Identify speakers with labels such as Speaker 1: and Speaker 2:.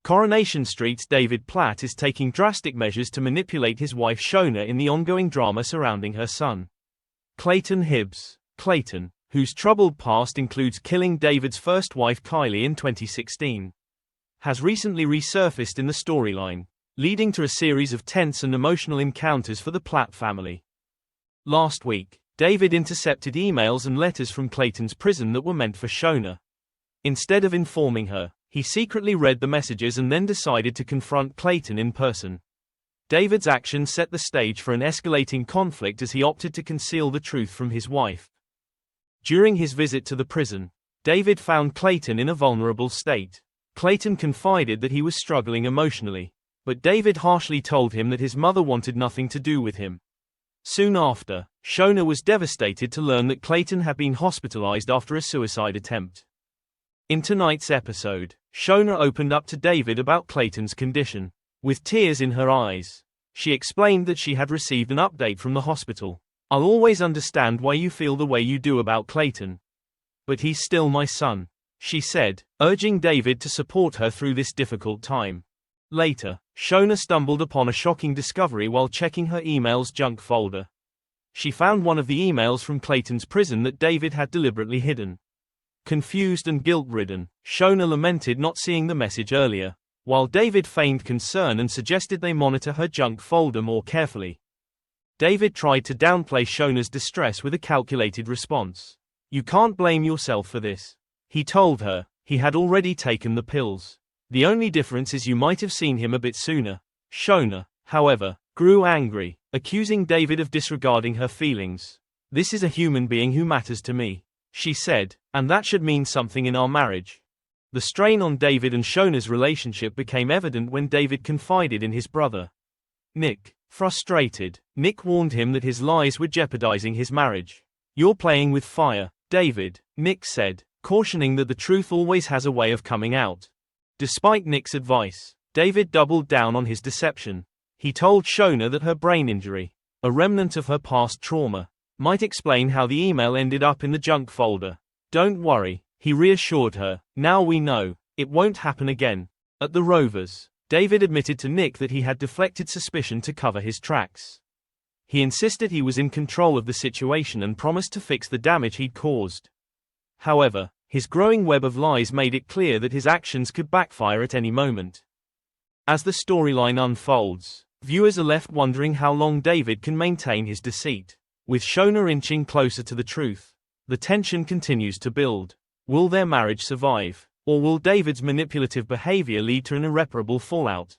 Speaker 1: Coronation Street's David Platt is taking drastic measures to manipulate his wife Shona in the ongoing drama surrounding her son, Clayton Hibbs. Clayton, whose troubled past includes killing David's first wife Kylie in 2016, has recently resurfaced in the storyline, leading to a series of tense and emotional encounters for the Platt family. Last week, David intercepted emails and letters from Clayton's prison that were meant for Shona. Instead of informing her, he secretly read the messages and then decided to confront Clayton in person. David's actions set the stage for an escalating conflict as he opted to conceal the truth from his wife. During his visit to the prison, David found Clayton in a vulnerable state. Clayton confided that he was struggling emotionally, but David harshly told him that his mother wanted nothing to do with him. Soon after, Shona was devastated to learn that Clayton had been hospitalized after a suicide attempt. In tonight's episode, Shona opened up to David about Clayton's condition. With tears in her eyes, she explained that she had received an update from the hospital. "I'll always understand why you feel the way you do about Clayton. But he's still my son," she said, urging David to support her through this difficult time. Later, Shona stumbled upon a shocking discovery while checking her email's junk folder. She found one of the emails from Clayton's prison that David had deliberately hidden. Confused and guilt-ridden, Shona lamented not seeing the message earlier, while David feigned concern and suggested they monitor her junk folder more carefully. David tried to downplay Shona's distress with a calculated response. "You can't blame yourself for this," he told her. He had already taken the pills. "The only difference is you might have seen him a bit sooner." Shona, however, grew angry, accusing David of disregarding her feelings. "This is a human being who matters to me," she said, "and that should mean something in our marriage." The strain on David and Shona's relationship became evident when David confided in his brother, Nick. Frustrated, Nick warned him that his lies were jeopardizing his marriage. "You're playing with fire, David," Nick said, cautioning that the truth always has a way of coming out. Despite Nick's advice, David doubled down on his deception. He told Shona that her brain injury, a remnant of her past trauma, might explain how the email ended up in the junk folder. "Don't worry," he reassured her, "now we know, it won't happen again." At the Rovers, David admitted to Nick that he had deflected suspicion to cover his tracks. He insisted he was in control of the situation and promised to fix the damage he'd caused. However, his growing web of lies made it clear that his actions could backfire at any moment. As the storyline unfolds, viewers are left wondering how long David can maintain his deceit. With Shona inching closer to the truth, the tension continues to build. Will their marriage survive, or will David's manipulative behavior lead to an irreparable fallout?